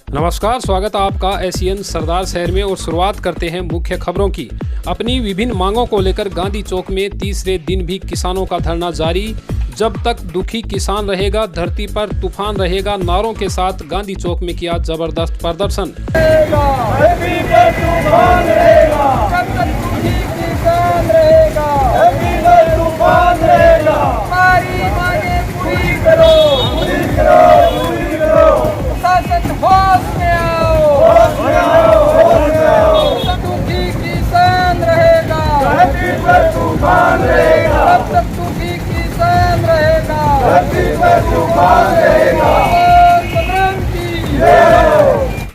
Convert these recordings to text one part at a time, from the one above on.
नमस्कार, स्वागत है आपका एशियन सरदार शहर में और शुरुआत करते हैं मुख्य खबरों की। अपनी विभिन्न मांगों को लेकर गांधी चौक में तीसरे दिन भी किसानों का धरना जारी। जब तक दुखी किसान रहेगा, धरती पर तूफान रहेगा नारों के साथ गांधी चौक में किया जबरदस्त प्रदर्शन।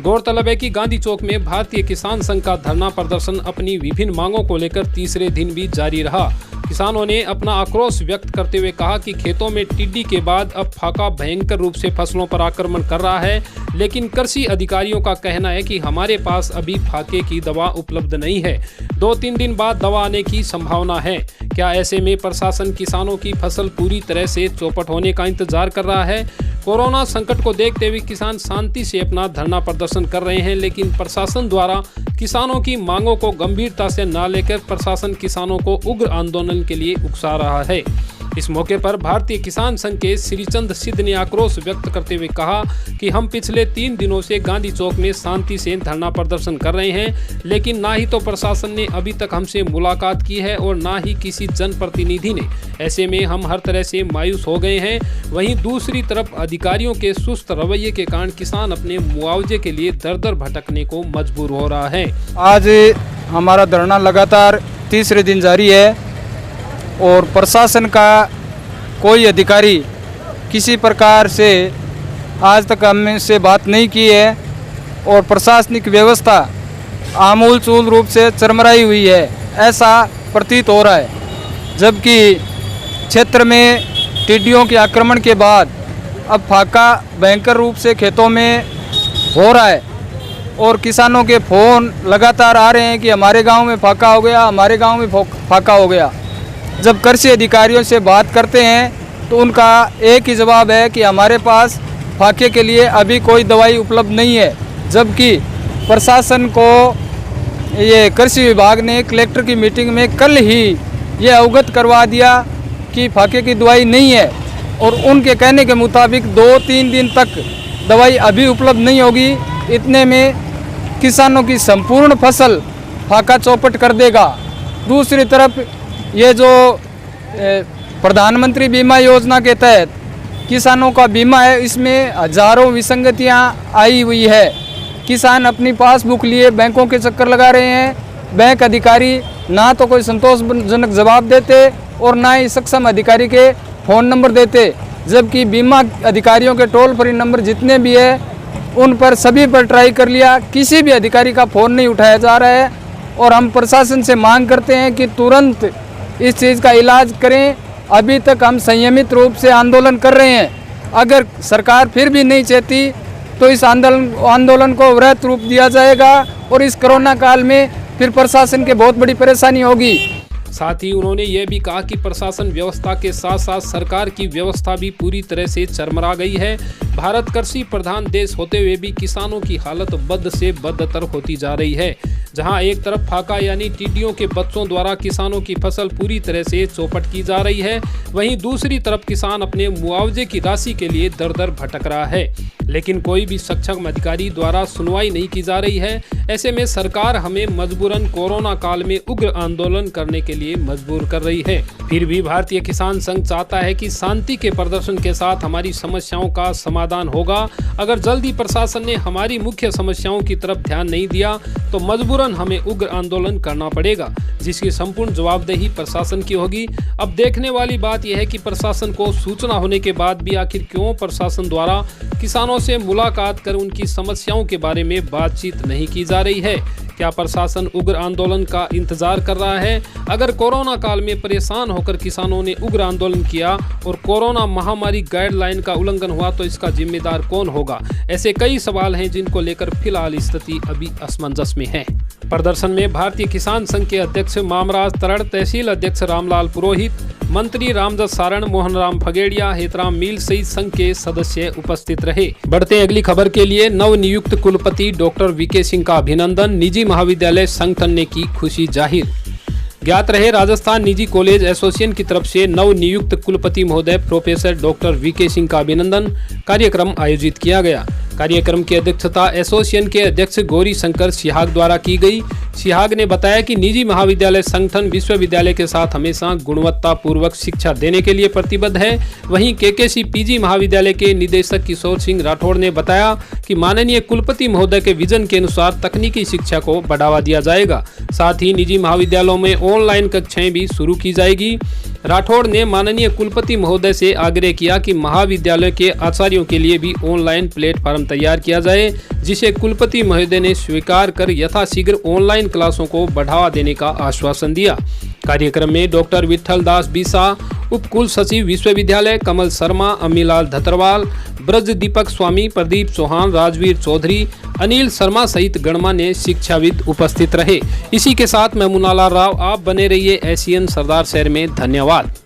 गौरतलब है कि गांधी चौक में भारतीय किसान संघ का धरना प्रदर्शन अपनी विभिन्न मांगों को लेकर तीसरे दिन भी जारी रहा। किसानों ने अपना आक्रोश व्यक्त करते हुए कहा कि खेतों में टिड्डी के बाद अब फाका भयंकर रूप से फसलों पर आक्रमण कर रहा है, लेकिन कृषि अधिकारियों का कहना है कि हमारे पास अभी फाके की दवा उपलब्ध नहीं है। 2-3 दिन बाद दवा आने की संभावना है। क्या ऐसे में प्रशासन किसानों की फसल पूरी तरह से चौपट होने का इंतजार कर रहा है? कोरोना संकट को देखते हुए किसान शांति से अपना धरना प्रदर्शन कर रहे हैं, लेकिन प्रशासन द्वारा किसानों की मांगों को गंभीरता से न लेकर प्रशासन किसानों को उग्र आंदोलन के लिए उकसा रहा है। इस मौके पर भारतीय किसान संघ के श्रीचंद सिद्ध ने आक्रोश व्यक्त करते हुए कहा कि हम पिछले 3 दिनों से गांधी चौक में शांति से धरना प्रदर्शन कर रहे हैं, लेकिन ना ही तो प्रशासन ने अभी तक हमसे मुलाकात की है और ना ही किसी जनप्रतिनिधि ने। ऐसे में हम हर तरह से मायूस हो गए हैं। वहीं दूसरी तरफ अधिकारियों के सुस्त रवैये के कारण किसान अपने मुआवजे के लिए दर दर भटकने को मजबूर हो रहा है। आज हमारा धरना लगातार तीसरे दिन जारी है और प्रशासन का कोई अधिकारी किसी प्रकार से आज तक हमसे बात नहीं की है और प्रशासनिक व्यवस्था आमूलचूल रूप से चरमराई हुई है, ऐसा प्रतीत हो रहा है। जबकि क्षेत्र में टिड्डियों के आक्रमण के बाद अब फाका भयंकर रूप से खेतों में हो रहा है और किसानों के फ़ोन लगातार आ रहे हैं कि हमारे गांव में फाका हो गया, हमारे गांव में फाका हो गया। जब कृषि अधिकारियों से बात करते हैं तो उनका एक ही जवाब है कि हमारे पास फाके के लिए अभी कोई दवाई उपलब्ध नहीं है। जबकि प्रशासन को ये कृषि विभाग ने कलेक्टर की मीटिंग में कल ही ये अवगत करवा दिया कि फाके की दवाई नहीं है और उनके कहने के मुताबिक 2-3 दिन तक दवाई अभी उपलब्ध नहीं होगी। इतने में किसानों की संपूर्ण फसल फाका चौपट कर देगा। दूसरी तरफ ये जो प्रधानमंत्री बीमा योजना के तहत किसानों का बीमा है, इसमें हजारों विसंगतियां आई हुई है। किसान अपनी पासबुक लिए बैंकों के चक्कर लगा रहे हैं। बैंक अधिकारी ना तो कोई संतोषजनक जवाब देते और ना ही सक्षम अधिकारी के फ़ोन नंबर देते। जबकि बीमा अधिकारियों के टोल फ्री नंबर जितने भी है उन पर सभी पर ट्राई कर लिया, किसी भी अधिकारी का फ़ोन नहीं उठाया जा रहा है। और हम प्रशासन से मांग करते हैं कि तुरंत इस चीज़ का इलाज करें। अभी तक हम संयमित रूप से आंदोलन कर रहे हैं। अगर सरकार फिर भी नहीं चाहती तो इस आंदोलन को वृहत रूप दिया जाएगा और इस कोरोना काल में फिर प्रशासन के बहुत बड़ी परेशानी होगी। साथ ही उन्होंने यह भी कहा कि प्रशासन व्यवस्था के साथ साथ सरकार की व्यवस्था भी पूरी तरह से चरमरा गई है। भारत कृषि प्रधान देश होते हुए भी किसानों की हालत बद से बदतर होती जा रही है। जहां एक तरफ फाका यानी टिड्डियों के बच्चों द्वारा किसानों की फसल पूरी तरह से चौपट की जा रही है, वहीं दूसरी तरफ किसान अपने मुआवजे की राशि के लिए दर दर भटक रहा है, लेकिन कोई भी सक्षम अधिकारी द्वारा सुनवाई नहीं की जा रही है। ऐसे में सरकार हमें मजबूरन कोरोना काल में उग्र आंदोलन करने के लिए मजबूर कर रही है। फिर भी भारतीय किसान संघ चाहता है कि शांति के प्रदर्शन के साथ हमारी समस्याओं का समाधान होगा। अगर जल्दी प्रशासन ने हमारी मुख्य समस्याओं की तरफ ध्यान नहीं दिया तो मजबूरन हमें उग्र आंदोलन करना पड़ेगा, जिसकी संपूर्ण जवाबदेही प्रशासन की होगी। अब देखने वाली बात यह है कि प्रशासन को सूचना होने के बाद भी आखिर क्यों प्रशासन द्वारा किसानों से मुलाकात कर उनकी समस्याओं के बारे में बातचीत नहीं की जा रही है। क्या प्रशासन उग्र आंदोलन का इंतजार कर रहा है? अगर कोरोना काल में परेशान होकर किसानों ने उग्र आंदोलन किया और कोरोना महामारी गाइडलाइन का उल्लंघन हुआ तो इसका जिम्मेदार कौन होगा? ऐसे कई सवाल हैं जिनको लेकर फिलहाल स्थिति अभी असमंजस में है। प्रदर्शन में भारतीय किसान संघ के अध्यक्ष मामराज तरड़, तहसील अध्यक्ष रामलाल पुरोहित, मंत्री रामदास सारण, मोहन राम फगेड़िया, हेतराम मील सहित संघ के सदस्य उपस्थित रहे। बढ़ते अगली खबर के लिए नवनियुक्त कुलपति डॉक्टर वीके सिंह का अभिनंदन, निजी महाविद्यालय संगठन ने की खुशी जाहिर। ज्ञात रहे, राजस्थान निजी कॉलेज एसोसिएशन की तरफ से नवनियुक्त कुलपति महोदय प्रोफेसर डॉक्टर वीके सिंह का अभिनंदन कार्यक्रम आयोजित किया गया। कार्यक्रम की अध्यक्षता एसोसिएशन के अध्यक्ष गौरी शंकर सिहाग द्वारा की गई। सिहाग ने बताया कि निजी महाविद्यालय संगठन विश्वविद्यालय के साथ हमेशा गुणवत्ता पूर्वक शिक्षा देने के लिए प्रतिबद्ध है। वहीं केकेसी पीजी महाविद्यालय के निदेशक किशोर सिंह राठौड़ ने बताया कि माननीय कुलपति महोदय के विजन के अनुसार तकनीकी शिक्षा को बढ़ावा दिया जाएगा। साथ ही निजी महाविद्यालयों में ऑनलाइन कक्षाएं भी शुरू की जाएगी। राठौड़ ने माननीय कुलपति महोदय से आग्रह किया कि महाविद्यालय के आचार्यों के लिए भी ऑनलाइन प्लेटफॉर्म तैयार किया जाए, जिसे कुलपति महोदय ने स्वीकार कर यथाशीघ्र ऑनलाइन क्लासों को बढ़ावा देने का आश्वासन दिया। कार्यक्रम में डॉक्टर विठल दास बीसा, उप कुल सचिव विश्वविद्यालय कमल शर्मा, अमीलाल धतरवाल, ब्रज दीपक स्वामी, प्रदीप चौहान, राजवीर चौधरी, अनिल शर्मा सहित गणमान्य शिक्षाविद उपस्थित रहे। इसी के साथ मैं मुनालाल राव, आप बने रहिए एशियन सरदार शहर में। धन्यवाद।